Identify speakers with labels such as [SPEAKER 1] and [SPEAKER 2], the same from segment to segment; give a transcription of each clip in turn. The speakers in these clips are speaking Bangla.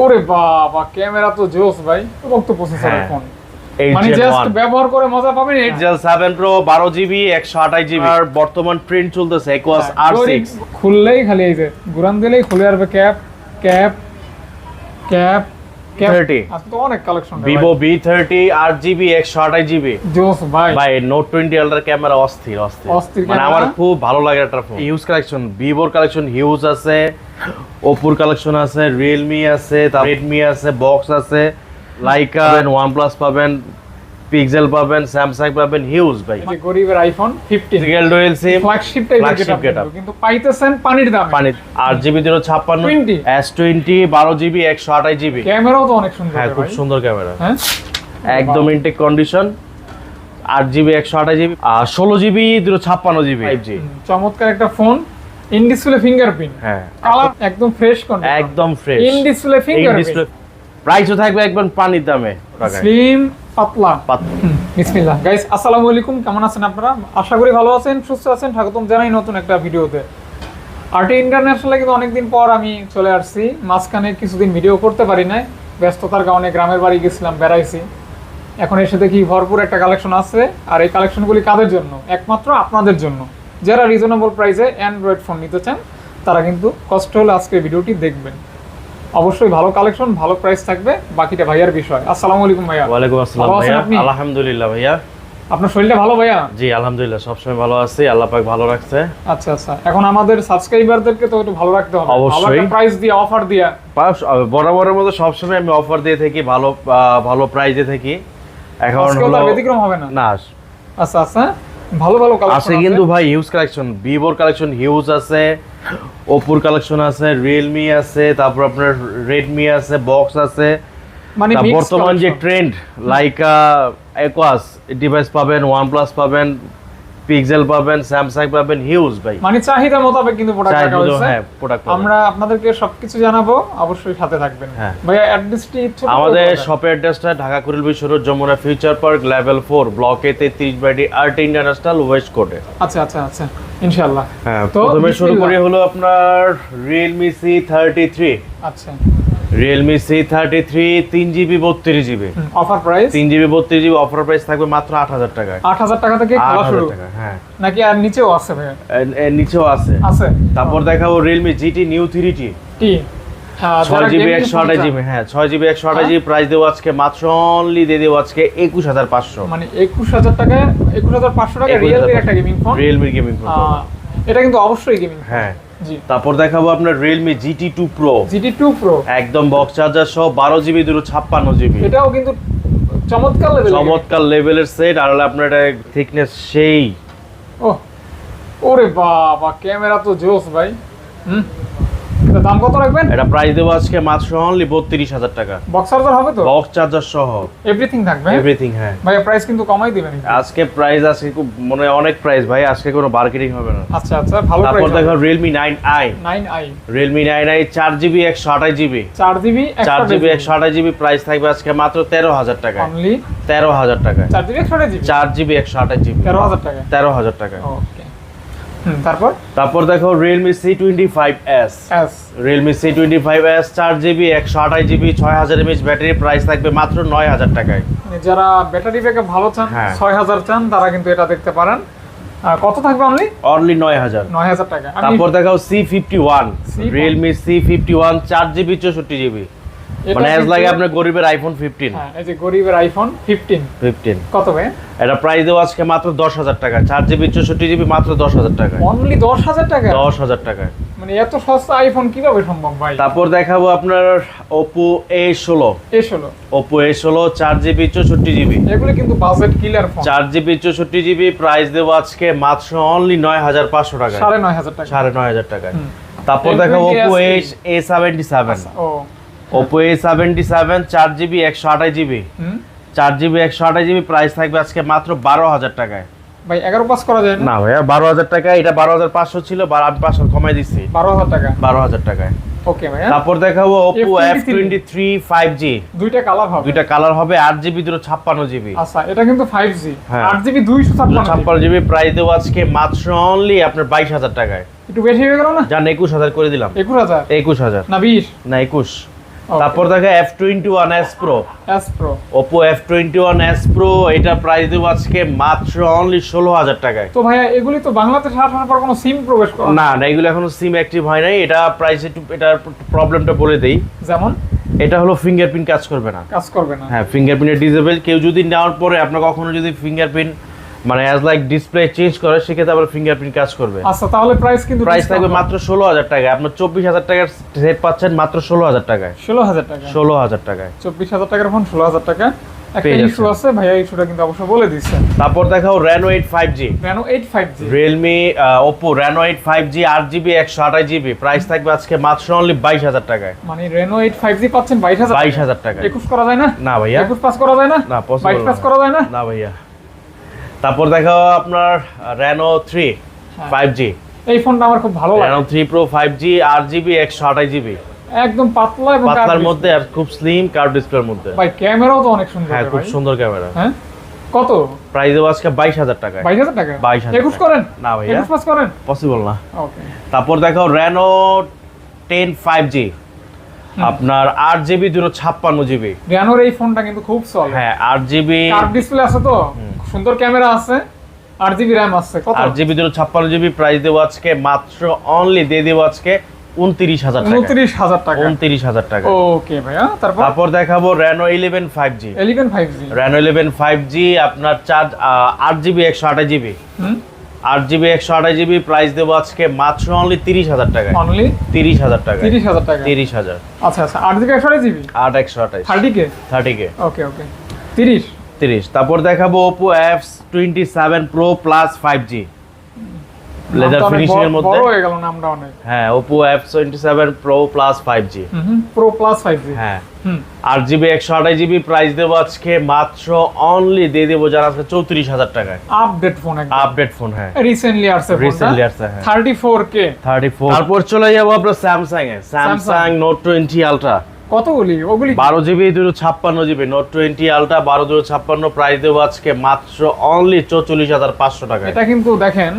[SPEAKER 1] ওরে বাবা, ক্যামেরা তো জোস ভাই, তো প্রসেসরের ফোন। মানে
[SPEAKER 2] Gen
[SPEAKER 1] জাস্ট
[SPEAKER 2] 1
[SPEAKER 1] ব্যবহার করে মজা পাবেন।
[SPEAKER 2] Gel 7 Pro 12GB 128GB আর বর্তমান প্রিন্ট চলতেছে Aquos R6।
[SPEAKER 1] খুললেই খালি এই যে ঘুরান দিলেই খুলে আসবে ক্যাপ ক্যাপ ক্যাপ
[SPEAKER 2] 30
[SPEAKER 1] আজকে তো অনেক collection.
[SPEAKER 2] Vivo V30 8GB 128GB
[SPEAKER 1] জোস ভাই।
[SPEAKER 2] ভাই Note 20 Ultra ক্যামেরা অস্থির অস্থির
[SPEAKER 1] অস্থির
[SPEAKER 2] মানে
[SPEAKER 1] camera।
[SPEAKER 2] আমার খুব ভালো লাগে এটা ফোন। হিউজ কালেকশন, Vivoর কালেকশন হিউজ আছে, Oppoর কালেকশন আছে, Realme আছে, তারপর Redmi আছে, Box আছে, Leica, OnePlus পাবেন, Pixel পাবেন, Samsung পাবেন, হিউজ ভাই।
[SPEAKER 1] যে গরিবের আইফোন 15
[SPEAKER 2] সিঙ্গেল ডুয়েল সিম
[SPEAKER 1] ফ্ল্যাগশিপ টাইপের
[SPEAKER 2] flagship
[SPEAKER 1] গেটআপ, কিন্তু পাইতেছেন পানির দামে।
[SPEAKER 2] পানি 8GB 256 S20 12GB 128GB
[SPEAKER 1] ক্যামেরাও তো অনেক সুন্দর
[SPEAKER 2] হ্যাঁ, খুব
[SPEAKER 1] ভাই।
[SPEAKER 2] সুন্দর ক্যামেরা,
[SPEAKER 1] হ্যাঁ
[SPEAKER 2] একদম ইনটেক কন্ডিশন। 8GB 128GB আর 16GB 256GB 5G
[SPEAKER 1] চমৎকার একটা ফোন। ইন ডিসপ্লে ফিঙ্গারপ্রিন্ট,
[SPEAKER 2] হ্যাঁ
[SPEAKER 1] কালার একদম ফ্রেশ কন্ডিশন,
[SPEAKER 2] একদম ফ্রেশ।
[SPEAKER 1] ইন ডিসপ্লে ফিঙ্গারপ্রিন্ট,
[SPEAKER 2] প্রাইসও থাকবে একবার পানির দামে টাকায়।
[SPEAKER 1] স্লিম পাতলা। বিসমিল্লাহ গাইস, আসসালামু আলাইকুম। কেমন আছেন আপনারা? আশা করি ভালো আছেন, সুস্থ আছেন। স্বাগতম জানাই নতুন একটা ভিডিওতে। আরটি ইন্টারন্যাশনালে কিন্তু অনেকদিন পর আমি চলে আসছি। মাঝখানে কিছুদিন ভিডিও করতে পারি নাই, ব্যস্ততার কারণে গ্রামের বাড়ি গেছিলাম, বেড়াইছি। এখন এসে দেখি ভরপুর একটা কালেকশন আছে। আর এই কালেকশনগুলি কাদের জন্য? একমাত্র আপনাদের জন্য, যারা রিজনেবল প্রাইসে অ্যান্ড্রয়েড ফোন নিতে চান। তারা কিন্তু কষ্ট হলে আজকে ভিডিওটি দেখবেন। অবশ্যই ভালো কালেকশন, ভালো প্রাইস থাকবে। বাকিটা ভাইয়ার বিষয়। আসসালামু আলাইকুম ভাইয়া।
[SPEAKER 2] ওয়ালাইকুম আসসালাম
[SPEAKER 1] ভালো আছেন
[SPEAKER 2] ভাইয়া।
[SPEAKER 1] আপনি?
[SPEAKER 2] আলহামদুলিল্লাহ ভাইয়া।
[SPEAKER 1] আপনার শরীরটা ভালো ভাইয়া?
[SPEAKER 2] জি আলহামদুলিল্লাহ, সবসময় ভালো আছি, আল্লাহ পাক ভালো রাখছে।
[SPEAKER 1] আচ্ছা আচ্ছা, এখন আমাদের সাবস্ক্রাইবারদেরকে তো একটু ভালো রাখতে হবে।
[SPEAKER 2] অবশ্যই।
[SPEAKER 1] ভালো একটা প্রাইস দিয়ে, অফার দিয়া।
[SPEAKER 2] বরাবরের মতো সবসময় আমি অফার দিয়ে থাকি, ভালো ভালো প্রাইসে থাকি। এখন
[SPEAKER 1] আজকেও তার ব্যতিক্রম হবে না।
[SPEAKER 2] না
[SPEAKER 1] আচ্ছা আচ্ছা, ভালো ভালো কালেকশন
[SPEAKER 2] আছে কিন্তু ভাই, হিউজ কালেকশন। Vivoর কালেকশন হিউজ আছে, Oppoর কালেকশন আছে, Realme আছে, তারপর আপনার Redmi আছে, Box আছে।
[SPEAKER 1] মানে
[SPEAKER 2] বর্তমান যে ট্রেন্ড, Leica, Aquos ডিভাইস পাবেন, OnePlus পাবেন, Pixel পাবেন, Samsung পাবেন, হিউজ ভাই।
[SPEAKER 1] মানে চাহিদা মোতাবেক কিন্তু প্রোডাক্ট রাখা হয়েছে।
[SPEAKER 2] হ্যাঁ, প্রোডাক্ট
[SPEAKER 1] আমরা আপনাদেরকে সবকিছু জানাবো, অবশ্যই সাথে থাকবেন।
[SPEAKER 2] হ্যাঁ।
[SPEAKER 1] ভাইয়া অ্যাড্রেসটি ছোট করে
[SPEAKER 2] আমাদের
[SPEAKER 1] বলবেন।
[SPEAKER 2] শপের অ্যাড্রেসটা Dhaka Kuril Bishwa road, Jamuna future park, level 4, block A 33/D, RT international, west কোর্টে।
[SPEAKER 1] আচ্ছা আচ্ছা আচ্ছা, ইনশাআল্লাহ।
[SPEAKER 2] হ্যাঁ,
[SPEAKER 1] তো
[SPEAKER 2] প্রথমে শুরু
[SPEAKER 1] বিসমিল্লাহ।
[SPEAKER 2] করি হলো আপনার Realme C33।
[SPEAKER 1] আচ্ছা,
[SPEAKER 2] Realme C33 3GB 32GB,
[SPEAKER 1] offer price
[SPEAKER 2] 3GB 32GB offer price থাকবে মাত্র 8000 টাকায়।
[SPEAKER 1] 8000 টাকা থেকে খেলা
[SPEAKER 2] 8000
[SPEAKER 1] শুরু
[SPEAKER 2] টাকা, হ্যাঁ।
[SPEAKER 1] নাকি আর নিচেও আছে ভাইয়া?
[SPEAKER 2] এর নিচেও আছে।
[SPEAKER 1] আছে।
[SPEAKER 2] তারপর দেখাবো Realme GT New 3T
[SPEAKER 1] কি
[SPEAKER 2] 6GB 128GB, হ্যাঁ 6GB 128GB প্রাইস দেবো আজকে মাত্র অনলি দিয়ে দেবো আজকে 21500।
[SPEAKER 1] মানে 21000 টাকায়, 21500 টাকা রিয়েলমির একটা gaming phone.
[SPEAKER 2] Realme gaming phone,
[SPEAKER 1] এটা কিন্তু অবশ্যই গেমিং।
[SPEAKER 2] হ্যাঁ।
[SPEAKER 1] জি।
[SPEAKER 2] তারপর দেখাবো আপনার Realme GT2 Pro,
[SPEAKER 1] GT2 Pro,
[SPEAKER 2] একদম বক্স চার্জার সহ 12GB 256GB।
[SPEAKER 1] এটাও কিন্তু চমৎকার লেভেল।
[SPEAKER 2] চমৎকার লেভেলের সেট। আর হলো আপনার এটা থিকনেস সেই।
[SPEAKER 1] ওরে বাবা, ক্যামেরা তো জোস ভাই। এটা দাম কত রাখবেন?
[SPEAKER 2] এটা প্রাইস দেবো আজকে মাত্র অনলি 32000 টাকা।
[SPEAKER 1] বক্স চার্জার হবে তো?
[SPEAKER 2] বক্স চার্জার সহ
[SPEAKER 1] এভরিথিং থাকবে।
[SPEAKER 2] এভরিথিং, হ্যাঁ।
[SPEAKER 1] ভাই প্রাইস কিন্তু কমাই দিবেন।
[SPEAKER 2] আজকে প্রাইস আছে খুব, মনে হয় অনেক প্রাইস ভাই, আজকে কোনো মার্কেটিং হবে না।
[SPEAKER 1] আচ্ছা আচ্ছা, ভালো প্রাইস।
[SPEAKER 2] তারপর দেখো Realme 9i,
[SPEAKER 1] 9i,
[SPEAKER 2] Realme 9i 4GB 128GB,
[SPEAKER 1] 4GB
[SPEAKER 2] 128GB price থাকবে আজকে মাত্র 13000 টাকা।
[SPEAKER 1] অনলি
[SPEAKER 2] 13000 টাকা।
[SPEAKER 1] 4GB 128GB,
[SPEAKER 2] 4GB 128GB
[SPEAKER 1] 13000 টাকা।
[SPEAKER 2] 13000 টাকা।
[SPEAKER 1] ওকে। তারপর
[SPEAKER 2] দেখো Realme C25s,
[SPEAKER 1] S
[SPEAKER 2] Realme C25s 4GB 128GB 6000 mAh battery, price থাকবে মাত্র 9000 টাকায়।
[SPEAKER 1] মানে যারা ব্যাটারি ব্যাকআপ ভালো চান,
[SPEAKER 2] হ্যাঁ।
[SPEAKER 1] 6000 চান, তারা কিন্তু এটা দেখতে পারেন। কত থাকবে?
[SPEAKER 2] অনলি 9000।
[SPEAKER 1] 9000 টাকা।
[SPEAKER 2] তারপর দেখাও C51, Realme C51 4GB 64GB, মানে এজ লাগে আপনার গরিবের আইফোন 15।
[SPEAKER 1] হ্যাঁ, এই যে গরিবের আইফোন 15 কত ভাই?
[SPEAKER 2] এটা প্রাইস দেবো আজকে মাত্র 10000 টাকা। 4GB 64GB মাত্র 10000 টাকা।
[SPEAKER 1] অনলি 10000 টাকা?
[SPEAKER 2] 10000 টাকা।
[SPEAKER 1] মানে এত সস্তা আইফোন কিভাবে সম্ভব ভাই?
[SPEAKER 2] তারপর দেখাবো আপনার Oppo A16, Oppo A16 4GB 64GB,
[SPEAKER 1] এগুলো কিন্তু বাজেট কিলার ফোন।
[SPEAKER 2] 4GB 64GB প্রাইস দেবো আজকে মাত্র অনলি 9500 টাকা।
[SPEAKER 1] 9500 টাকা।
[SPEAKER 2] 9500 টাকা। তারপর দেখাবো Oppo A77, Oppo A77 4GB 128GB, 4GB 128GB price থাকবে আজকে মাত্র 12000 টাকায়।
[SPEAKER 1] ভাই 11 পাস করা যায় না?
[SPEAKER 2] না ভাইয়া, 12000 টাকা। এটা 12500 ছিল, আমি 500 কমাই দিচ্ছি,
[SPEAKER 1] 12000 টাকা।
[SPEAKER 2] 12000 টাকায়।
[SPEAKER 1] ওকে ভাইয়া।
[SPEAKER 2] তারপর দেখাবো Oppo F23 5G,
[SPEAKER 1] দুইটা কালার হবে।
[SPEAKER 2] দুইটা কালার হবে, 8GB 256GB।
[SPEAKER 1] আচ্ছা, এটা কিন্তু 5G,
[SPEAKER 2] হ্যাঁ।
[SPEAKER 1] 8GB 256GB
[SPEAKER 2] প্রাইস দেবো আজকে মাত্র অনলি আপনার 22000 টাকায়।
[SPEAKER 1] একটু বেশি হয়ে গেল না?
[SPEAKER 2] জান 21000 করে দিলাম।
[SPEAKER 1] 21000
[SPEAKER 2] 21000
[SPEAKER 1] না 20?
[SPEAKER 2] না 21। তারপর দেখো F21s Pro,
[SPEAKER 1] S Pro,
[SPEAKER 2] Oppo F21s Pro, এটা প্রাইস দেব আজকে মাত্র অনলি 16,000 টাকায়।
[SPEAKER 1] তো ভাইয়া এগুলি তো বাংলাদেশে আসার পর কোনো সিম প্রবেশ করে
[SPEAKER 2] না না, এগুলো এখনো সিম অ্যাক্টিভ হয় নাই। এটা প্রাইস একটু, এটার প্রবলেমটা বলে দেই।
[SPEAKER 1] যেমন
[SPEAKER 2] এটা হলো ফিঙ্গারপ্রিন্ট কাজ করবে না।
[SPEAKER 1] কাজ করবে না।
[SPEAKER 2] হ্যাঁ, ফিঙ্গারপ্রিন্ট ডিসেবল। কেউ যদি নেওয়ার পরে আপনার কখনো যদি ফিঙ্গারপ্রিন্ট মানে অ্যাজ লাইক ডিসপ্লে চেঞ্জ করে, সেক্ষেত্রে আবার ফিঙ্গারপ্রিন্ট কাজ করবে।
[SPEAKER 1] আচ্ছা, তাহলে প্রাইস কিন্তু
[SPEAKER 2] প্রাইস থাকবে মাত্র 16,000 টাকায়। আপনার 24,000 টাকার সেট পাচ্ছেন মাত্র 16,000 টাকায়।
[SPEAKER 1] 16,000 টাকা,
[SPEAKER 2] 16,000 টাকায়
[SPEAKER 1] 24,000 টাকার ফোন 16,000 টাকা। একটা
[SPEAKER 2] পেয়ে
[SPEAKER 1] ইস্যু আছে ভাইয়া, ইস্যুটা কিন্তু অবশ্যই বলে দিচ্ছেন।
[SPEAKER 2] তারপর দেখাও Reno 8 5G,
[SPEAKER 1] Reno 8 5G,
[SPEAKER 2] Realme, Oppo Reno 8 5G 8GB 128GB, price থাকবে আজকে মাত্র অনলি 22,000 টাকায়।
[SPEAKER 1] মানে Reno 8 5G পাচ্ছেন 22,000
[SPEAKER 2] টাকায়।
[SPEAKER 1] 21 করা যায় না?
[SPEAKER 2] না ভাইয়া,
[SPEAKER 1] 21 পাস করা যায় না?
[SPEAKER 2] না,
[SPEAKER 1] 22 পাস করা যায় না?
[SPEAKER 2] না ভাইয়া। তারপর দেখাও আপনার Reno 3 5G,
[SPEAKER 1] এই ফোনটা আমার খুব ভালো লাগে।
[SPEAKER 2] Reno 3 Pro 5G 8GB 128GB,
[SPEAKER 1] একদম পাতলা এবং
[SPEAKER 2] পাতলার মধ্যে আর খুব স্লিম কার্ভ ডিসপ্লের মধ্যে।
[SPEAKER 1] ভাই ক্যামেরাও তো অনেক সুন্দর।
[SPEAKER 2] হ্যাঁ, খুব সুন্দর ক্যামেরা।
[SPEAKER 1] হ্যাঁ, কত
[SPEAKER 2] প্রাইস দেব আজকে 22,000 টাকায়।
[SPEAKER 1] 22,000 টাকা?
[SPEAKER 2] 22,000
[SPEAKER 1] 21 করেন?
[SPEAKER 2] না ভাইয়া,
[SPEAKER 1] 21 পাস করেন?
[SPEAKER 2] পসিবল না।
[SPEAKER 1] ওকে।
[SPEAKER 2] তারপর দেখাও Reno 10 5G, আপনার 8GB 256GB।
[SPEAKER 1] Renoর এই ফোনটা কিন্তু খুব সলিড।
[SPEAKER 2] হ্যাঁ, 8GB
[SPEAKER 1] কার্ভ ডিসপ্লে আছে তো, সুন্দর ক্যামেরা আছে, 8GB RAM আছে। কত?
[SPEAKER 2] 8GB 256GB, প্রাইস দেব আজকে মাত্র অনলি দিয়ে দেব আজকে 29,000 টাকা।
[SPEAKER 1] 29,000 টাকা।
[SPEAKER 2] 29,000 টাকা।
[SPEAKER 1] ওকে ভাইয়া,
[SPEAKER 2] তারপর দেখাবো Reno 11 5G,
[SPEAKER 1] 11 5G,
[SPEAKER 2] Reno 11 5G আপনার 8GB 128GB, 8GB 128GB, price দেব আজকে মাত্র অনলি 30,000 টাকা।
[SPEAKER 1] অনলি
[SPEAKER 2] 30,000 টাকা।
[SPEAKER 1] 30,000 টাকা।
[SPEAKER 2] 30,000।
[SPEAKER 1] আচ্ছা আচ্ছা, 8GB 128GB,
[SPEAKER 2] 8 128
[SPEAKER 1] 30K,
[SPEAKER 2] 30K।
[SPEAKER 1] ওকে ওকে, 30।
[SPEAKER 2] তারপর দেখাবো Oppo F27 Pro Plus 5G, leather finishing এর মধ্যে।
[SPEAKER 1] বড় হয়ে গেল নামটা অনেক।
[SPEAKER 2] হ্যাঁ, Oppo F27 Pro Plus 5G,
[SPEAKER 1] Pro Plus 5G।
[SPEAKER 2] হ্যাঁ, 8GB 128GB, প্রাইস দেব আজকে মাত্র অনলি দিয়ে দেব যারা আজকে 34,000 টাকায়।
[SPEAKER 1] আপডেট ফোন, একদম
[SPEAKER 2] আপডেট ফোন। হ্যাঁ,
[SPEAKER 1] রিসেন্টলি আসছে ফোনটা।
[SPEAKER 2] রিসেন্টলি আসছে, হ্যাঁ,
[SPEAKER 1] 34K।
[SPEAKER 2] 34। তারপর চলে যাব আপনার Samsung এ, Samsung Note 20 Ultra,
[SPEAKER 1] কতগুলি ওগুলি?
[SPEAKER 2] 12GB 256GB Note 20 Ultra 12 256, price দেব আজকে মাত্র অনলি 44,500 টাকায়।
[SPEAKER 1] এটা কিন্তু দেখেন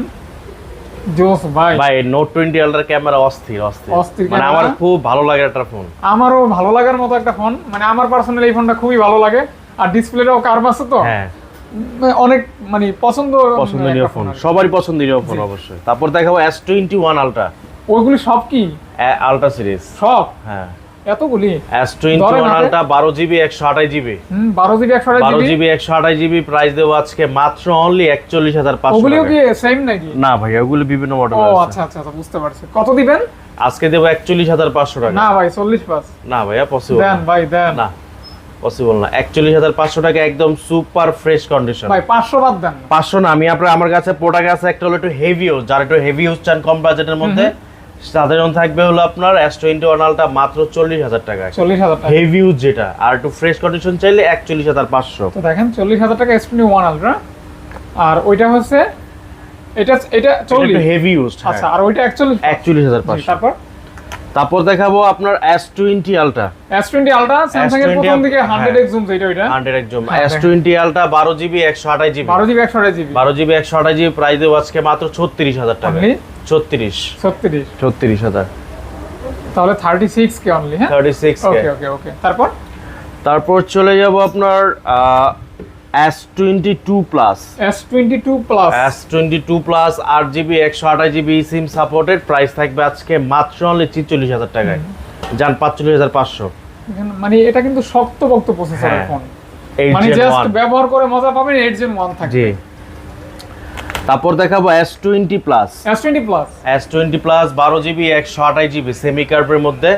[SPEAKER 1] জোস ভাই।
[SPEAKER 2] ভাই Note 20 Ultra ক্যামেরা অস্থির অস্থির,
[SPEAKER 1] অস্থির
[SPEAKER 2] মানে
[SPEAKER 1] camera।
[SPEAKER 2] আমার খুব ভালো লাগে একটা ফোন।
[SPEAKER 1] আমারও ভালো লাগার মতো একটা ফোন, মানে আমার পার্সোনালি এই ফোনটা খুবই ভালো লাগে। আর ডিসপ্লেটাও কার্ভ আছে তো,
[SPEAKER 2] হ্যাঁ,
[SPEAKER 1] অনেক মানে
[SPEAKER 2] পছন্দনীয়
[SPEAKER 1] একটা
[SPEAKER 2] ফোন,
[SPEAKER 1] আর কি।
[SPEAKER 2] সবারই পছন্দনীয় ফোন অবশ্যই। তারপর দেখাবো S21 Ultra,
[SPEAKER 1] ওইগুলি সব কি
[SPEAKER 2] Ultra সিরিজ,
[SPEAKER 1] সব?
[SPEAKER 2] হ্যাঁ,
[SPEAKER 1] এতগুলি
[SPEAKER 2] S21 Ultra 12GB 128GB,
[SPEAKER 1] 12GB 128GB,
[SPEAKER 2] 12GB 128GB, price দেব আজকে মাত্র অনলি 41,500
[SPEAKER 1] ওগুলিও
[SPEAKER 2] টাকা।
[SPEAKER 1] কি সেম নাকি?
[SPEAKER 2] না ভাই, ওগুলো বিভিন্ন মডেল
[SPEAKER 1] ও
[SPEAKER 2] আছে।
[SPEAKER 1] আচ্ছা আচ্ছা আচ্ছা, বুঝতে পারছি। কত দিবেন?
[SPEAKER 2] আজকে দেব 41,500 টাকা।
[SPEAKER 1] না ভাই, 40 পাস
[SPEAKER 2] না ভাইয়া, পসিবল
[SPEAKER 1] দেন ভাই, দেন
[SPEAKER 2] না, পসিবল না। 41,500 টাকা, একদম সুপার ফ্রেশ কন্ডিশন।
[SPEAKER 1] ভাই, 500 বাদ দেন।
[SPEAKER 2] 500 না, আমি আমার কাছে প্রোডাক্ট আছে একটা হলো একটু হেভি ইউজ, যারা একটু হেভি ইউজ চান কম বাজেটের মধ্যে, সাধারণ থাকবে হলো আপনার S21 Ultra মাত্র 40,000 টাকায়।
[SPEAKER 1] 40,000 টাকা
[SPEAKER 2] হেভি ইউজ যেটা, আর একটু ফ্রেশ কন্ডিশন চাইলে 41,500।
[SPEAKER 1] তো দেখেন, 40,000 টাকা S21 Ultra। আর ওইটা হচ্ছে এটা 40।
[SPEAKER 2] একটু হেভি ইউজ।
[SPEAKER 1] আচ্ছা, আর ওইটা
[SPEAKER 2] 41,500। তারপর দেখাবো আপনার S20 Ultra,
[SPEAKER 1] S20 Ultra Samsung এর প্রথম দিকে 100x জুম, যেটা ওইটা
[SPEAKER 2] 100x zoom. S20 Ultra 12GB 128GB,
[SPEAKER 1] 12GB 128GB,
[SPEAKER 2] 12GB 128GB, price দেব আজকে মাত্র 36,000 টাকা। 36,000।
[SPEAKER 1] তাহলে 36K অনলি। হ্যাঁ,
[SPEAKER 2] 36K।
[SPEAKER 1] ওকে ওকে ওকে।
[SPEAKER 2] তারপর চলে যাব আপনার S22 Plus,
[SPEAKER 1] S22 Plus,
[SPEAKER 2] S22 Plus 8GB 128GB SIM supported, price থাকবে আজকে মাত্র অনলি 43,000 টাকায়। জান 45,500।
[SPEAKER 1] মানে এটা কিন্তু শক্তপোক্ত প্রসেসরের ফোন, মানে
[SPEAKER 2] 8 Gen
[SPEAKER 1] জাস্ট
[SPEAKER 2] 1।
[SPEAKER 1] ব্যবহার করে মজা পাবেন। 8 Gen 1 থাকবে।
[SPEAKER 2] জি। তারপর দেখাবো S20 Plus,
[SPEAKER 1] S20 Plus,
[SPEAKER 2] S20 Plus 12GB 128GB semi কার্ভের মধ্যে,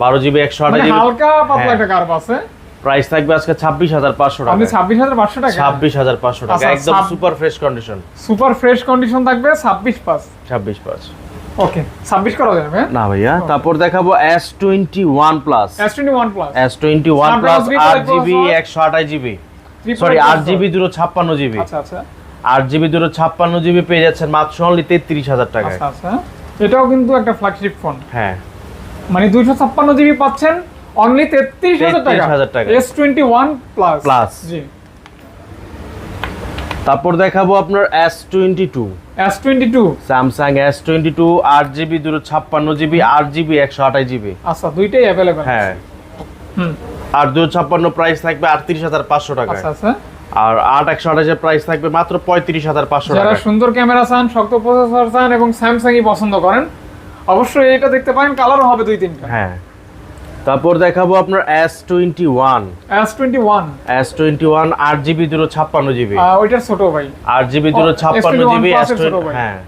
[SPEAKER 2] 12GB
[SPEAKER 1] মানে
[SPEAKER 2] 128GB,
[SPEAKER 1] হালকা পাতলা একটা কার্ভ আছে।
[SPEAKER 2] প্রাইস থাকবে আজকে 26,500 টাকা।
[SPEAKER 1] আপনি 26,500 টাকা?
[SPEAKER 2] 26,500 টাকা,
[SPEAKER 1] আচ্ছা,
[SPEAKER 2] একদম super fresh condition.
[SPEAKER 1] Super fresh condition থাকবে, 26 পাস।
[SPEAKER 2] 26
[SPEAKER 1] ওকে, 26 করা যাবে
[SPEAKER 2] না ভাইয়া। তারপর দেখাবো S21 Plus,
[SPEAKER 1] S21 Plus,
[SPEAKER 2] S21 Plus 8GB 128GB, sorry 8GB 256GB,
[SPEAKER 1] আচ্ছা আচ্ছা,
[SPEAKER 2] 8GB 256GB পেয়ে যাচ্ছেন মাত্র অনলি 33,000 টাকায়।
[SPEAKER 1] আচ্ছা আচ্ছা। এটাও কিন্তু একটা ফ্ল্যাগশিপ ফোন।
[SPEAKER 2] হ্যাঁ,
[SPEAKER 1] মানে 256GB পাচ্ছেন অনলি 33,000 টাকা।
[SPEAKER 2] 33,000 টাকা।
[SPEAKER 1] S21 Plus। জি।
[SPEAKER 2] তারপর দেখাবো আপনার S22,
[SPEAKER 1] Samsung
[SPEAKER 2] S22 8GB 256GB 8GB 128GB।
[SPEAKER 1] আচ্ছা, দুইটাই अवेलेबल।
[SPEAKER 2] হ্যাঁ,
[SPEAKER 1] হুম
[SPEAKER 2] 8 256 প্রাইস থাকবে 38,500 টাকায়।
[SPEAKER 1] আচ্ছা আচ্ছা।
[SPEAKER 2] আর 8 128 প্রাইস থাকবে মাত্র 35,500
[SPEAKER 1] যারা
[SPEAKER 2] টাকা।
[SPEAKER 1] সুন্দর ক্যামেরা চান, শক্ত প্রসেসর চান এবং স্যামসাংই পছন্দ করেন, অবশ্যই এটা দেখতে পারেন। কালারও হবে 2-3টা।
[SPEAKER 2] হ্যাঁ, তারপর দেখাবো আপনার S21
[SPEAKER 1] S21
[SPEAKER 2] S21 8GB 256GB।
[SPEAKER 1] ওইটার ছোট ভাই।
[SPEAKER 2] 8GB
[SPEAKER 1] ও,
[SPEAKER 2] 256GB
[SPEAKER 1] S21 Plus এর ছোট ভাই।
[SPEAKER 2] হ্যাঁ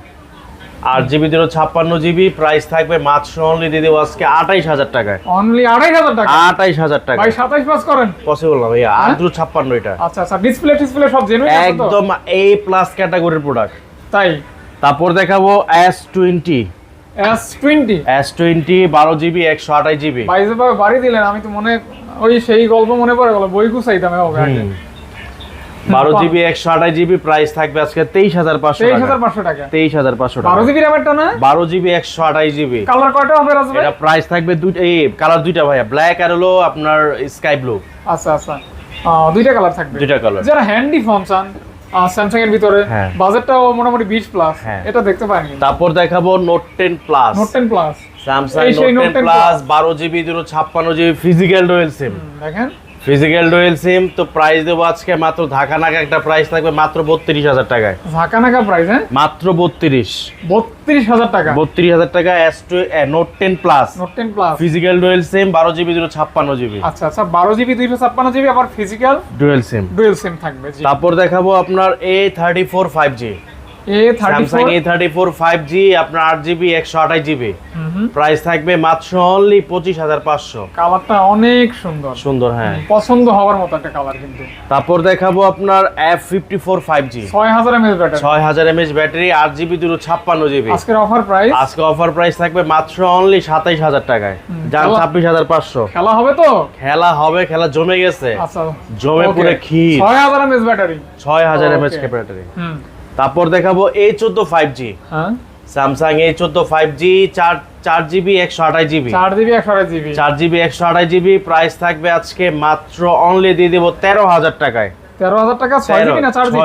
[SPEAKER 2] 8GB 256GB প্রাইস থাকবে মাত্র অনলি দিয়ে দেবো আজকে 28,000 টাকায়।
[SPEAKER 1] অনলি 2,500 টাকা।
[SPEAKER 2] 28,000 টাকা
[SPEAKER 1] ভাই 27 পাস করেন।
[SPEAKER 2] পসিবল না ভাইয়া,
[SPEAKER 1] হ্যাঁ?
[SPEAKER 2] 856 এটা
[SPEAKER 1] আচ্ছা আচ্ছা। ডিসপ্লে সব জেনুইন আছে তো?
[SPEAKER 2] একদম A+ ক্যাটাগরির প্রোডাক্ট।
[SPEAKER 1] তাই
[SPEAKER 2] তারপর দেখাবো S20 S20 12GB 128GB।
[SPEAKER 1] ভাই যেভাবে বাড়ি দিলেন, আমি তো মনে ওই সেই গল্প মনে পড়ে গেল, বই গুছাইতাম হবে আগে।
[SPEAKER 2] 12GB 128GB প্রাইস থাকবে আজকে 23,500 টাকা।
[SPEAKER 1] 23,500 টাকা।
[SPEAKER 2] 23,500 টাকা।
[SPEAKER 1] 12 জিবি র্যামেরটা না?
[SPEAKER 2] 12GB 128GB।
[SPEAKER 1] কালার কয়টা হবে রাজু ভাই?
[SPEAKER 2] এটা প্রাইস থাকবে কালার দুইটা ভাইয়া, ব্ল্যাক আর হলো আপনার স্কাই ব্লু।
[SPEAKER 1] আচ্ছা আচ্ছা। দুইটা কালার থাকবে।
[SPEAKER 2] দুইটা কালার।
[SPEAKER 1] যারা হ্যান্ডি ফোন চান স্যামসাং এর ভিতরে,
[SPEAKER 2] হ্যাঁ।
[SPEAKER 1] বাজেটটাও মোটামুটি 20 প্লাস,
[SPEAKER 2] হ্যাঁ।
[SPEAKER 1] এটা দেখতে পারেন।
[SPEAKER 2] তারপর দেখাবো note 10 plus.
[SPEAKER 1] Note 10 plus,
[SPEAKER 2] Samsung
[SPEAKER 1] এই সেই
[SPEAKER 2] note
[SPEAKER 1] Note
[SPEAKER 2] 10
[SPEAKER 1] 10
[SPEAKER 2] plus 12GB 256GB physical dual sim.
[SPEAKER 1] দেখেন
[SPEAKER 2] ফিজিক্যাল ডুয়াল সিম তো প্রাইস দেবো আজকে মাত্র ঢাকা নাকা একটা প্রাইস থাকবে মাত্র 32,000 টাকায়।
[SPEAKER 1] ঝাঁকানাকা প্রাইস, হ্যাঁ
[SPEAKER 2] মাত্র
[SPEAKER 1] 32,000 টাকা।
[SPEAKER 2] 32,000 টাকা note 10 plus
[SPEAKER 1] note 10 plus
[SPEAKER 2] physical dual sim 12GB 256GB।
[SPEAKER 1] আচ্ছা আচ্ছা। 12GB 256GB আবার physical
[SPEAKER 2] dual sim.
[SPEAKER 1] Dual sim থাকবে। জি।
[SPEAKER 2] তারপর দেখাবো আপনার A34 5G। Samsung
[SPEAKER 1] A34
[SPEAKER 2] A34 5G আপনার 8GB 128GB প্রাইস থাকবে মাত্র অনলি 25,500।
[SPEAKER 1] কালারটা অনেক সুন্দর
[SPEAKER 2] সুন্দর, হ্যাঁ
[SPEAKER 1] পছন্দ হওয়ার মতো একটা কালার কিন্তু।
[SPEAKER 2] তারপর দেখাবো আপনার F54 5G
[SPEAKER 1] 6000 mAh battery,
[SPEAKER 2] 6000 mAh battery 8GB 256GB।
[SPEAKER 1] আজকের অফার প্রাইস,
[SPEAKER 2] আজকে অফার প্রাইস থাকবে মাত্র অনলি 27,000 টাকায়। যান 26,500।
[SPEAKER 1] খেলা হবে তো?
[SPEAKER 2] খেলা হবে, খেলা জমে গেছে।
[SPEAKER 1] আচ্ছা
[SPEAKER 2] জমে পুরো ক্ষীর।
[SPEAKER 1] 6000 mAh battery,
[SPEAKER 2] 6000 mAh
[SPEAKER 1] Okay.
[SPEAKER 2] Battery. তারপর দেখাবো A14 5G।
[SPEAKER 1] হ্যাঁ
[SPEAKER 2] Samsung A14 5G 4GB 128GB।
[SPEAKER 1] 4GB 128GB
[SPEAKER 2] 4GB 128GB price থাকবে আজকে মাত্র অনলি দিয়ে দেবো 13,000 টাকায়।
[SPEAKER 1] 13,000 টাকা। 6GB না 4GB?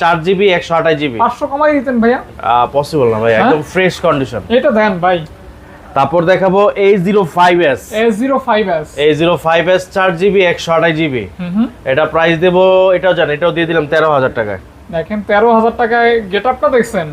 [SPEAKER 2] 4GB 128GB।
[SPEAKER 1] 500 কমাই দিতেন ভাইয়া।
[SPEAKER 2] পসিবল না ভাই, একদম ফ্রেশ কন্ডিশন।
[SPEAKER 1] এটা দেন ভাই।
[SPEAKER 2] তারপর দেখাবো A05s
[SPEAKER 1] A05s
[SPEAKER 2] 4GB 128GB। এটা প্রাইস দেবো, এটাও জানেন, এটাও দিয়ে দিলাম 13,000 টাকায়।
[SPEAKER 1] দেখেন 13,000 টাকায় গেটআপটা দেখছেন,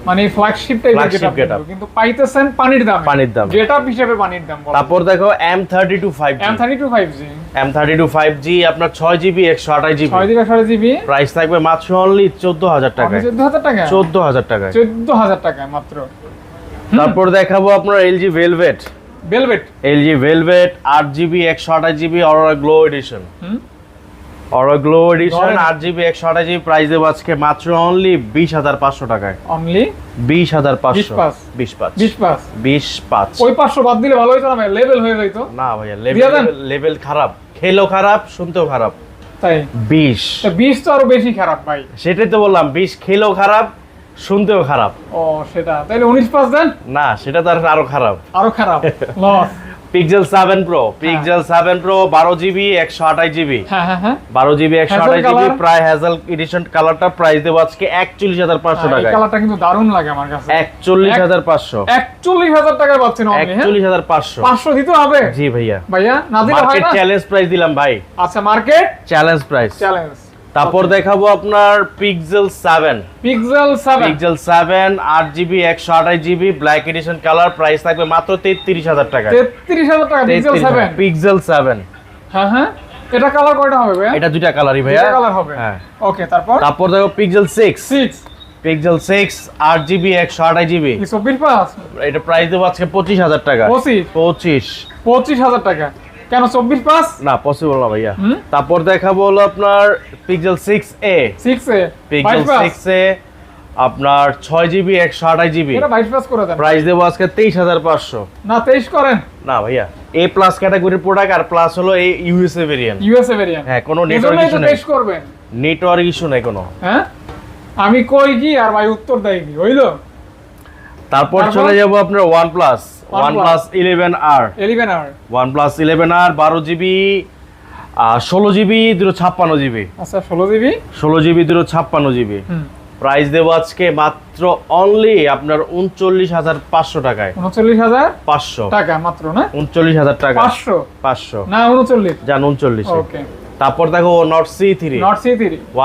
[SPEAKER 1] মানে ফ্ল্যাগশিপ টাইপের
[SPEAKER 2] Flagship
[SPEAKER 1] গেটআপ,
[SPEAKER 2] getup।
[SPEAKER 1] কিন্তু পাইতেছেন পানির দামে।
[SPEAKER 2] পানির দামে।
[SPEAKER 1] গেটআপ হিসেবে পানির দাম।
[SPEAKER 2] তারপর দেখো M32 5G
[SPEAKER 1] M32 5G
[SPEAKER 2] M32 5G আপনার 6GB 128GB
[SPEAKER 1] 6GB 128GB
[SPEAKER 2] price থাকবে মাত্র অনলি 14,000 টাকায়।
[SPEAKER 1] 14,000 টাকা।
[SPEAKER 2] 14,000 টাকায়।
[SPEAKER 1] 14,000 টাকায় মাত্র।
[SPEAKER 2] তারপর দেখাবো আপনার LG Velvet
[SPEAKER 1] Velvet
[SPEAKER 2] 8GB 128GB Aurora Glow edition. Aurora Glow edition 8GB 128GB price দেবো আজকে মাত্র অনলি 20,500 টাকায়।
[SPEAKER 1] অনলি
[SPEAKER 2] 20,500।
[SPEAKER 1] 20,500
[SPEAKER 2] 20,500
[SPEAKER 1] ওই 500 বাদ দিলে ভালো হতো না ভাই, লেভেল হয়ে যাইতো।
[SPEAKER 2] না ভাইয়া,
[SPEAKER 1] দিয়ে দেন।
[SPEAKER 2] লেভেল খারাপ, খেলেও খারাপ, শুনতেও খারাপ।
[SPEAKER 1] তাই
[SPEAKER 2] 20
[SPEAKER 1] তো 20 তো আরো বেশি খারাপ ভাই।
[SPEAKER 2] সেটাই তো বললাম, 20 খেলেও খারাপ, শুনতেও খারাপ।
[SPEAKER 1] ও সেটা তাইলে 19 পাস দেন।
[SPEAKER 2] না, সেটা তো আরো খারাপ।
[SPEAKER 1] আরো খারাপ loss.
[SPEAKER 2] Pixel 7 Pro 12GB 128GB।
[SPEAKER 1] হ্যাঁ হ্যাঁ হ্যাঁ
[SPEAKER 2] 12GB 128GB
[SPEAKER 1] color।
[SPEAKER 2] প্রায় হ্যাজেল এডিশন কালারটা প্রাইস দেবো আজকে 41,500
[SPEAKER 1] এই
[SPEAKER 2] টাকায়।
[SPEAKER 1] কালারটা কিন্তু দারুণ লাগে আমার কাছে।
[SPEAKER 2] 41,500।
[SPEAKER 1] 41,000 টাকায় পাচ্ছেন অনলি। হ্যাঁ
[SPEAKER 2] 41,500।
[SPEAKER 1] 500 দিতে হবে
[SPEAKER 2] জি ভাইয়া,
[SPEAKER 1] ভাইয়া, না দিলে হয়
[SPEAKER 2] মার্কেট
[SPEAKER 1] না।
[SPEAKER 2] চ্যালেঞ্জ প্রাইস দিলাম ভাই।
[SPEAKER 1] আচ্ছা মার্কেট
[SPEAKER 2] চ্যালেঞ্জ প্রাইস।
[SPEAKER 1] চ্যালেঞ্জ।
[SPEAKER 2] তারপর দেখাবো আপনার pixel 7
[SPEAKER 1] pixel 7
[SPEAKER 2] 8GB 128GB black addition colour price থাকবে মাত্র 33,000 টাকা।
[SPEAKER 1] 33,000 টাকা পিক্সেল 7।
[SPEAKER 2] পিক্সেল 7
[SPEAKER 1] হ্যাঁ হ্যাঁ এটা কালার কয়টা হবে ভাইয়া?
[SPEAKER 2] এটা দুইটা কালারই ভাইয়া।
[SPEAKER 1] দুইটা কালার হবে।
[SPEAKER 2] হ্যাঁ।
[SPEAKER 1] ওকে তারপর
[SPEAKER 2] তারপর দেখো পিক্সেল 6
[SPEAKER 1] 6
[SPEAKER 2] 8GB 128GB
[SPEAKER 1] কি 24 পাস?
[SPEAKER 2] এটা প্রাইস দেবো আজকে 25,000 টাকা। 25,000
[SPEAKER 1] টাকা। কেন 24 পাস?
[SPEAKER 2] না, পসিবল না ভাইয়া। তারপর দেখাবো হলো আপনার পিক্সেল 6a
[SPEAKER 1] 6 এ
[SPEAKER 2] পিক্সেল 6a আপনার 6GB 128GB
[SPEAKER 1] এটা 22 পাস করে দেন।
[SPEAKER 2] প্রাইস দেবো আজকে 23,500।
[SPEAKER 1] না 23 করেন।
[SPEAKER 2] না ভাইয়া, A+ ক্যাটাগরির প্রোডাক্ট আর প্লাস হলো এই ইউএসএ ভেরিয়েন্ট।
[SPEAKER 1] USA variant.
[SPEAKER 2] হ্যাঁ, কোনো নেটওয়ার্ক ইস্যু নেই।
[SPEAKER 1] 23 করবেন।
[SPEAKER 2] নেটওয়ার্ক ইস্যু নেই কোনো।
[SPEAKER 1] হ্যাঁ আমি কই কি আর ভাই উত্তর দেই কি হইলো।
[SPEAKER 2] তারপর চলে যাব আপনার OnePlus 11R
[SPEAKER 1] 11R
[SPEAKER 2] OnePlus 11R 12GB 16GB 256GB।
[SPEAKER 1] আচ্ছা 16GB
[SPEAKER 2] 16GB 256GB প্রাইস দেবো আজকে মাত্র অনলি আপনার 39,500 টাকায়।
[SPEAKER 1] 39,500 টাকা মাত্র না?
[SPEAKER 2] 39,000 টাকা।
[SPEAKER 1] 500 না 39
[SPEAKER 2] জান 39।
[SPEAKER 1] ওকে।
[SPEAKER 2] তারপর দেখো not C3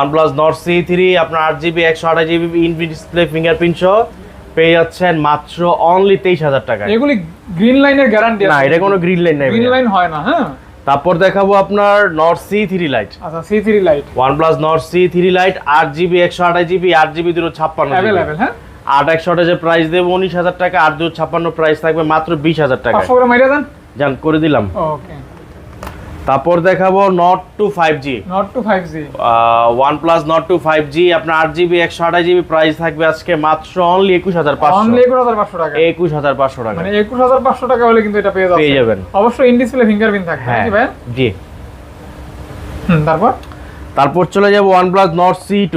[SPEAKER 2] OnePlus Nord C3 আপনার 8GB 128GB in display fingerprint সহ পেয়ে যাচ্ছেন মাত্র অনলি 23,000 টাকায়।
[SPEAKER 1] এগুলি গ্রিন লাইনের গ্যারান্টি আছে?
[SPEAKER 2] না, এটা কোনো গ্রিন লাইন নাই,
[SPEAKER 1] গ্রিন লাইন হয় না। হ্যাঁ,
[SPEAKER 2] তারপর দেখাবো আপনার Nord C3 Lite।
[SPEAKER 1] আচ্ছা, C3 Lite,
[SPEAKER 2] OnePlus Nord C3 Lite 8GB 128GB 8GB 256
[SPEAKER 1] available. হ্যাঁ,
[SPEAKER 2] 8/128 প্রাইস দেব 19,000 টাকা, 8/256 প্রাইস থাকবে মাত্র 20,000 টাকা।
[SPEAKER 1] 500 করে মাইরা দেন।
[SPEAKER 2] জান করে দিলাম।
[SPEAKER 1] ওকে।
[SPEAKER 2] তারপর দেখাবো Nord 2 5G।
[SPEAKER 1] Nord 2 5G
[SPEAKER 2] OnePlus Nord 2 5G আপনার 8GB 128GB প্রাইস থাকবে আজকে মাত্র অনলি 21,500।
[SPEAKER 1] অনলি 21,500 টাকা।
[SPEAKER 2] 21,500 টাকা।
[SPEAKER 1] মানে 21,500 টাকা হলে কিন্তু এটা পেয়ে
[SPEAKER 2] যাবেন।
[SPEAKER 1] অবশ্যই ইন ডিসপ্লে ফিঙ্গারপ্রিন্ট থাকবে।
[SPEAKER 2] হ্যাঁ
[SPEAKER 1] নাকি ভাই?
[SPEAKER 2] জি। তারপর চলে যাব OnePlus Nord C2।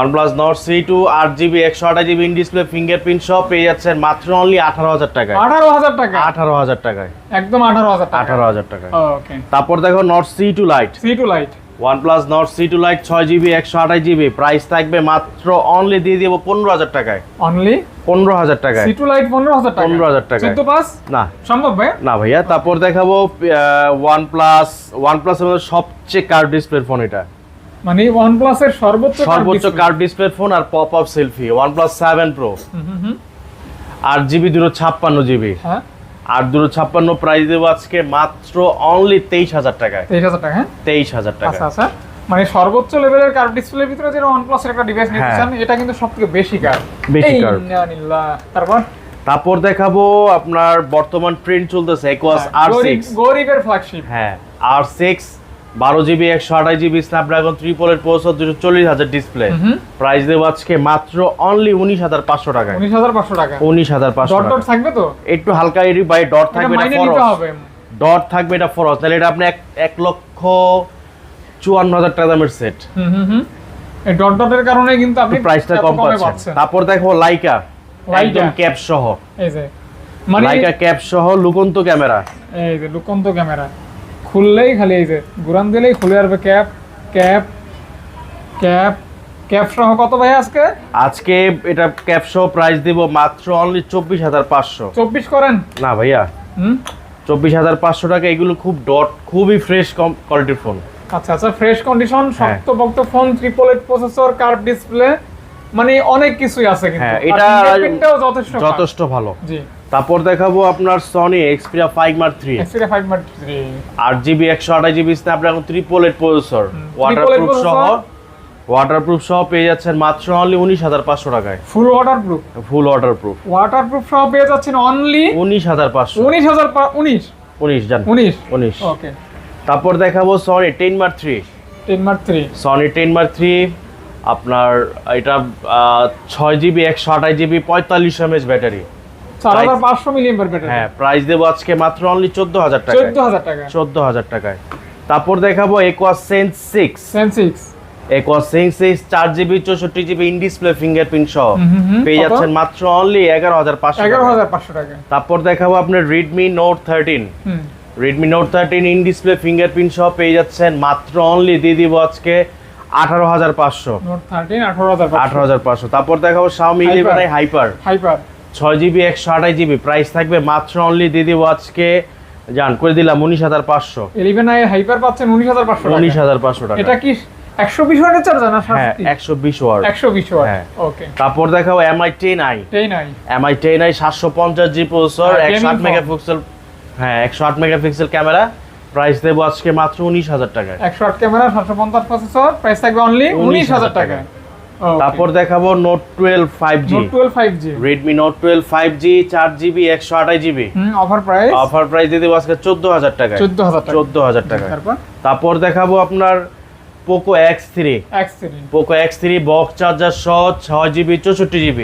[SPEAKER 2] OnePlus Nord C2 8GB 128GB in display fingerprint সহ পেয়ে যাচ্ছেন মাত্র অনলি 18,000 টাকায়।
[SPEAKER 1] 18,000 টাকা?
[SPEAKER 2] 18,000 টাকায়,
[SPEAKER 1] একদম 18,000 টাকা।
[SPEAKER 2] 18,000 টাকায়।
[SPEAKER 1] ওকে।
[SPEAKER 2] তারপর দেখো Nord C2 Lite। OnePlus Nord C2 Lite 6GB 128GB price থাকবে মাত্র অনলি দিয়ে দেব 15,000 টাকায়।
[SPEAKER 1] অনলি
[SPEAKER 2] 15,000 টাকায়।
[SPEAKER 1] C2 Lite 15,000 টাকা?
[SPEAKER 2] 15,000 টাকায়।
[SPEAKER 1] 14
[SPEAKER 2] না
[SPEAKER 1] সম্ভব ভাই?
[SPEAKER 2] না ভাইয়া। তারপর দেখাবো OnePlus এর মধ্যে সবচেয়ে কার্ভ ডিসপ্লে ফোন এটা।
[SPEAKER 1] মানে OnePlus এর সর্বোচ্চ
[SPEAKER 2] কার্ভ ডিসপ্লে ফোন আর pop up selfie OnePlus 7 Pro 8GB 256GB।
[SPEAKER 1] হ্যাঁ,
[SPEAKER 2] 8/256 প্রাইস দেব আজকে মাত্র অনলি 23,000 টাকায়।
[SPEAKER 1] 23,000 টাকা? হ্যাঁ,
[SPEAKER 2] 23,000 টাকা।
[SPEAKER 1] আচ্ছা আচ্ছা। মানে সর্বোচ্চ লেভেলের কার্ভ ডিসপ্লের ভিতরে যেটা OnePlus এর একটা ডিভাইস নিতে চান, এটা কিন্তু সবথেকে বেশি কার্ভ।
[SPEAKER 2] তারপর দেখাবো আপনার বর্তমান ট্রেন্ড চলতেছে Aquos R6।
[SPEAKER 1] গরিবের ফ্ল্যাগশিপ।
[SPEAKER 2] হ্যাঁ, R6 12GB 128GB স্ন্যাপড্রাগন 3 এর প্রসেসর 240,000 ডিসপ্লে প্রাইস দেব আজকে মাত্র অনলি 19,500 টাকায়।
[SPEAKER 1] 19,500 টাকা?
[SPEAKER 2] 19,500
[SPEAKER 1] ডট থাকবে তো?
[SPEAKER 2] একটু হালকা এরি বাই ডট থাকবে, এটা ফরজ ডট থাকবে, এটা ফরজ। তাহলে এটা আপনি 1,54,000 টাকা দামের সেট।
[SPEAKER 1] এই ডট ডটের কারণে কিন্তু আপনি
[SPEAKER 2] প্রাইসটা কম পাচ্ছেন। তারপর দেখো লাইকা একদম ক্যাপ সহ।
[SPEAKER 1] এই যে মানে
[SPEAKER 2] লাইকা ক্যাপ সহ লুকন্ত ক্যামেরা।
[SPEAKER 1] এই যে লুকন্ত ক্যামেরা খুললেই খালি এই যে ঘুরান দিলেই খুলে আসবে ক্যাপ ক্যাপ ক্যাপ ক্যাপ সহ। কত ভাই আজকে
[SPEAKER 2] এটা ক্যাপ সহ প্রাইস দেব মাত্র অনলি 24,500।
[SPEAKER 1] 24 করেন
[SPEAKER 2] না ভাইয়া, 24,500 টাকা। এগুলো খুব খুবই ফ্রেশ কোয়ালিটির ফোন।
[SPEAKER 1] আচ্ছা আচ্ছা, ফ্রেশ কন্ডিশন, শক্তপোক্ত ফোন, 888 প্রসেসর, কার্ভ ডিসপ্লে, মানে অনেক কিছুই আছে কিন্তু।
[SPEAKER 2] হ্যাঁ, এটা যথেষ্ট ভালো। জি। তারপর দেখাবো আপনার Sony Xperia 5 Mark 3। 8GB 128GB Snapdragon 3 processor waterproof সহ পেয়ে যাচ্ছেন মাত্র অনলি 19,500 টাকায়।
[SPEAKER 1] ফুল ওয়াটারপ্রুফ সহ পেয়ে যাচ্ছেন অনলি
[SPEAKER 2] 19,500।
[SPEAKER 1] 19 জান 19। ওকে।
[SPEAKER 2] তারপর দেখাবো Sony 10 Mark 3। Sony 10 Mark 3 আপনার এটা 6GB 128GB 45 mAh battery,
[SPEAKER 1] 4500 milliampere battery.
[SPEAKER 2] হ্যাঁ, প্রাইস দেব আজকে মাত্র অনলি 14,000 টাকা। 14,000 টাকায়। তারপর দেখাবো Aquos Sense 6। Aquos Sense 6 4GB 64GB in display fingerprint সহ পেয়ে যাচ্ছেন মাত্র অনলি 11,500 টাকা। তারপর দেখাবো আপনার Redmi Note 13। Redmi Note 13 in display fingerprint সহ পেয়ে যাচ্ছেন মাত্র অনলি দিয়ে দিব আজকে 18,500।
[SPEAKER 1] Note 13 18,500।
[SPEAKER 2] তারপর দেখাবো Xiaomi 11i Hyper 6GB 128GB price থাকবে মাত্র অনলি দিয়ে দিব আজকে জান করে দিলাম 19,500।
[SPEAKER 1] 11i Hyper পাচ্ছেন 19,500 টাকা। এটা কি 120 ওয়াটের চার্জার না?
[SPEAKER 2] হ্যাঁ, 120 ওয়াট।
[SPEAKER 1] 120 ওয়াট। ওকে।
[SPEAKER 2] তারপর দেখাবো Mi 10i 750G processor, 108 megapixel. হ্যাঁ, 108 মেগাপিক্সেল ক্যামেরা, প্রাইস দেব আজকে মাত্র 19,000 টাকায়।
[SPEAKER 1] 108 ক্যামেরা, 750 প্রসেসর, প্রাইস থাকবে অনলি 19,000 টাকায়।
[SPEAKER 2] তারপর দেখাবো Note 12 5G। Redmi Note 12 5G 4GB 128GB offer price দিয়ে দেব আজকে 14,000 টাকায়। 14,000 টাকায়। তারপর দেখাবো আপনার Poco X3 বক্স চার্জার সহ 6GB 64GB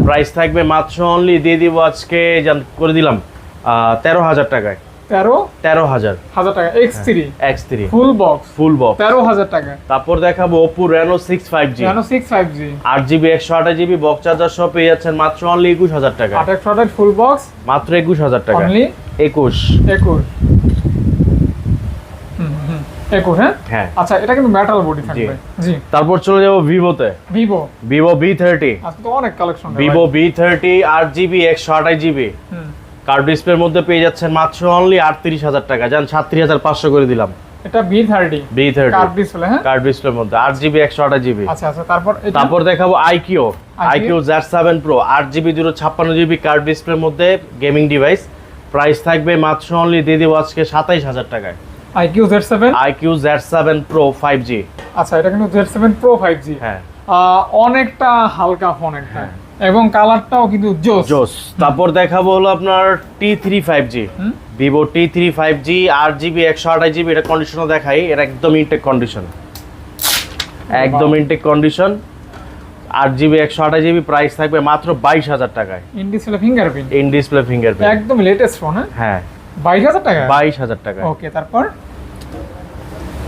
[SPEAKER 2] প্রাইস থাকবে মাত্র অনলি দিয়ে দিব আজকে করে দিলাম 13,000 টাকায়। 13,000
[SPEAKER 1] টাকা। X3 ফুল বক্স
[SPEAKER 2] 13,000 টাকা। তারপর দেখাবো Oppo Reno 6 5G 8GB 128GB box charger সহ পেয়ে যাচ্ছেন মাত্র অনলি 21,000 টাকা।
[SPEAKER 1] 8 ফুল বক্স
[SPEAKER 2] মাত্র 21,000 টাকা। অনলি 21।
[SPEAKER 1] 21 হ্যাঁ
[SPEAKER 2] হ্যাঁ
[SPEAKER 1] আচ্ছা এটা কিন্তু মেটাল বডি থাকবে জি
[SPEAKER 2] তারপর চলে যাব ভিভোতে
[SPEAKER 1] ভিভো
[SPEAKER 2] V30
[SPEAKER 1] আজকে তো অনেক collection
[SPEAKER 2] Vivo V30 8GB 128GB curve ডিসপ্লের মধ্যে পেয়ে যাচ্ছেন মাত্র অনলি 38,000 টাকা জান 37,500 করে দিলাম
[SPEAKER 1] এটা V30 কার্ভ ডিসপ্লে হ্যাঁ
[SPEAKER 2] কার্ভ ডিসপ্লের মধ্যে 8GB 128GB
[SPEAKER 1] আচ্ছা আচ্ছা তারপর
[SPEAKER 2] দেখাবো IQ Z7 Pro 8GB 256GB curve ডিসপ্লের মধ্যে গেমিং ডিভাইস প্রাইস থাকবে মাত্র অনলি দিয়ে দেবো আজকে 27,000 টাকায় IQ Z7 Pro 5G
[SPEAKER 1] আচ্ছা এটা কিন্তু Z7 Pro 5G
[SPEAKER 2] হ্যাঁ
[SPEAKER 1] অনেকটা হালকা ফোন একটা এবং কালারটাও কিন্তু জোস
[SPEAKER 2] তারপর দেখাবো হলো আপনার T3 5G Vivo T3 5G 8GB 128GB এটা কন্ডিশনও দেখাই এটা একদম intact condition 8GB 128GB price থাকবে মাত্র 22,000 টাকায়
[SPEAKER 1] ইন ডিসপ্লে ফিঙ্গারপ্রিন্ট
[SPEAKER 2] একদম
[SPEAKER 1] লেটেস্ট ফোন
[SPEAKER 2] হ্যাঁ
[SPEAKER 1] 22,000 টাকা
[SPEAKER 2] 22,000 টাকা
[SPEAKER 1] ওকে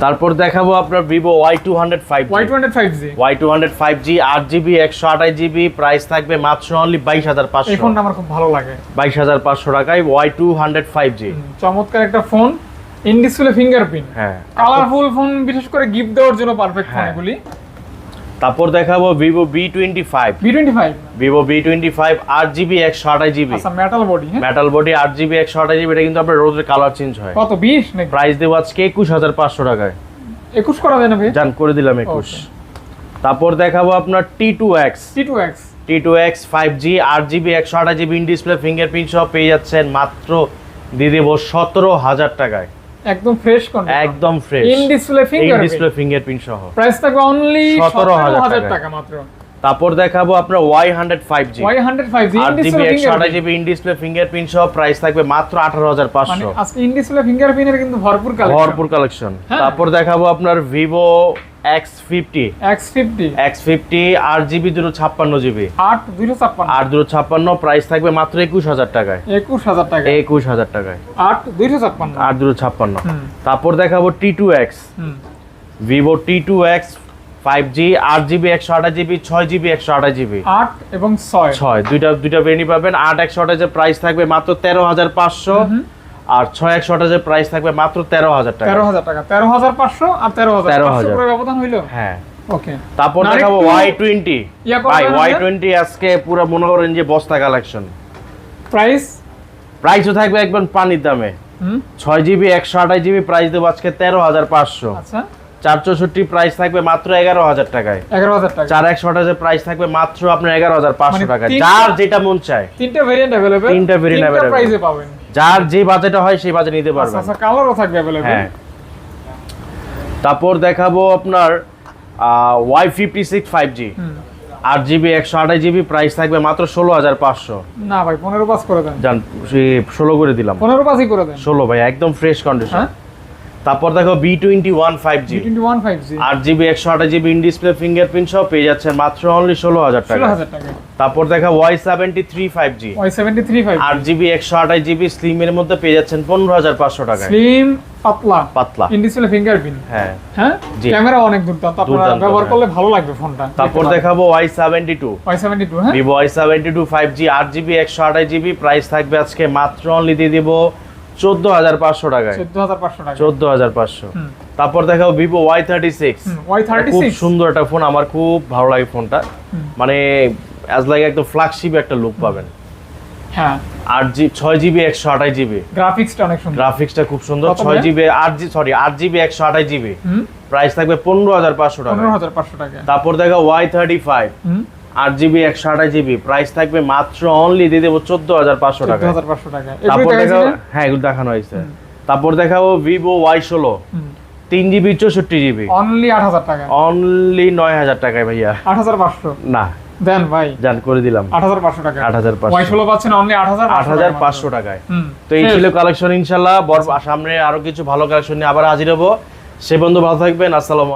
[SPEAKER 2] তারপর দেখাবো আপনার Vivo Y205G 8GB 128GB price থাকবে মাত্র অনলি 22,500
[SPEAKER 1] এই ফোনটা আমার খুব ভালো লাগে
[SPEAKER 2] 22,500 টাকায় Y205G
[SPEAKER 1] চমৎকার একটা ফোন ইন ডিসপ্লে ফিঙ্গারপ্রিন্ট
[SPEAKER 2] হ্যাঁ
[SPEAKER 1] কালারফুল ফোন বিশেষ করে গিফট দেওয়ার জন্য পারফেক্ট ফোন এগুলি
[SPEAKER 2] তারপর দেখাবো Vivo V25 8GB 128GB
[SPEAKER 1] আচ্ছা মেটাল বডি
[SPEAKER 2] 8GB 128GB এটা কিন্তু আপনার রোজের কালার চেঞ্জ হয়
[SPEAKER 1] কত 20 নাকি
[SPEAKER 2] প্রাইস দেব আজকে 21,500 টাকায়
[SPEAKER 1] 21 করা যায় না ভাই
[SPEAKER 2] জান করে দিলাম 21 তারপর দেখাবো আপনার T2X 5G 8GB 128GB in display fingerprint সহ পেয়ে যাচ্ছেন মাত্র দিয়ে দেব 17,000 টাকায়
[SPEAKER 1] একদম ফ্রেশ কন্ডিশন
[SPEAKER 2] একদম ফ্রেশ
[SPEAKER 1] ইন ডিসপ্লে ফিঙ্গারপ্রিন্ট
[SPEAKER 2] সহ
[SPEAKER 1] প্রাইস থাকবে অনলি 17,000 টাকা মাত্র
[SPEAKER 2] তারপর দেখাবো আপনার Y105G in display 128GB in display fingerprint সহ প্রাইস থাকবে মাত্র 18,500
[SPEAKER 1] মানে আজকে ইন ডিসপ্লে ফিঙ্গারপ্রিন্টের কিন্তু ভরপুর কালেকশন
[SPEAKER 2] তারপর দেখাবো আপনার Vivo X50 8GB 256GB 256 price থাকবে মাত্র 21,000 টাকায় 21,000 টাকায় 256 তারপর দেখাবো T2X Vivo T2X 5G 8GB 128GB 6GB 128GB
[SPEAKER 1] 8 এবং 6
[SPEAKER 2] দুইটা ভেরিয়েন্ট পাবেন 8 128 এর প্রাইস থাকবে মাত্র 13,500 আর 6 128 এর প্রাইস থাকবে মাত্র 13,000 টাকা
[SPEAKER 1] 13,500 আর 13,500 পুরো ব্যবধান হইলো
[SPEAKER 2] হ্যাঁ
[SPEAKER 1] ওকে
[SPEAKER 2] তারপর দেখাবো Y20 ভাই Y20 আজকে পুরো মনে করেন যে বস্তা কালেকশন প্রাইসও থাকবে একদম পানির দামে 6GB 128GB প্রাইস দেব আজকে 13,500
[SPEAKER 1] আচ্ছা
[SPEAKER 2] 464 প্রাইস থাকবে মাত্র 11,000 টাকায় 4 128 প্রাইস থাকবে মাত্র আপনার 11,500 টাকা যার যেটা মন চায়
[SPEAKER 1] তিনটা ভেরিয়েন্ট अवेलेबल প্রাইসে পাবেন
[SPEAKER 2] যার যে বাজেট হয় সেই বাজেট নিতে পারবেন
[SPEAKER 1] আচ্ছা কালারও থাকবে अवेलेबल
[SPEAKER 2] হ্যাঁ তারপর দেখাবো আপনার Y56 5G 8GB 128GB price থাকবে মাত্র 16,500
[SPEAKER 1] না ভাই 15 পাস করে দেন
[SPEAKER 2] জান 16 করে দিলাম
[SPEAKER 1] 15 পাসই করে দেন
[SPEAKER 2] 16 ভাই একদম ফ্রেশ কন্ডিশন তারপর দেখো B21 5G 8GB 128GB in display fingerprint সহ পেয়ে যাচ্ছেন মাত্র অনলি 16,000 টাকা তারপর দেখো Y73 5G 8GB 128GB slim এর মধ্যে পেয়ে যাচ্ছেন 15,500 টাকা
[SPEAKER 1] স্লিম পাতলা
[SPEAKER 2] ইন
[SPEAKER 1] ডিসপ্লে ফিঙ্গারপ্রিন্ট
[SPEAKER 2] হ্যাঁ
[SPEAKER 1] ক্যামেরা অনেক দুর্দান্ত আপনারা ব্যবহার করলে ভালো লাগবে ফোনটা
[SPEAKER 2] তারপর দেখাবো Y72
[SPEAKER 1] হ্যাঁ
[SPEAKER 2] Vivo Y72 5G 8GB 128GB price থাকবে আজকে মাত্র অনলি দিয়ে দেব 14,500 টাকায় 14,500 তারপর দেখাবো Vivo Y36 খুব সুন্দর একটা ফোন আমার খুব ভালো লাগে ফোনটা মানে অ্যাজ লাইক একদম ফ্ল্যাগশিপ একটা লুক পাবেন
[SPEAKER 1] হ্যাঁ
[SPEAKER 2] 6GB 128GB গ্রাফিক্সটা খুব সুন্দর 8GB 128GB প্রাইস থাকবে 15,500 টাকা তারপর দেখো Y35 8GB 128GB প্রাইস থাকবে মাত্র অনলি দিয়ে দেব 14,500 টাকা তারপর দেখো হ্যাঁ এগুলো দেখানো হয়েছে তারপর দেখাবো Vivo Y16 3GB 64GB
[SPEAKER 1] only 8,000 টাকা
[SPEAKER 2] অনলি 9,000 টাকায় ভাইয়া
[SPEAKER 1] 8,500
[SPEAKER 2] না
[SPEAKER 1] দেন ভাই
[SPEAKER 2] জান করে দিলাম
[SPEAKER 1] 8,500 টাকা
[SPEAKER 2] 8,500
[SPEAKER 1] Y16 পাচ্ছেন অনলি
[SPEAKER 2] 8,500 টাকায় তো এই ছিল কালেকশন ইনশাআল্লাহ সামনে আরো কিছু ভালো কালেকশন নিয়ে আবার হাজির হব সে বন্ধু ভালো থাকবেন আসসালামু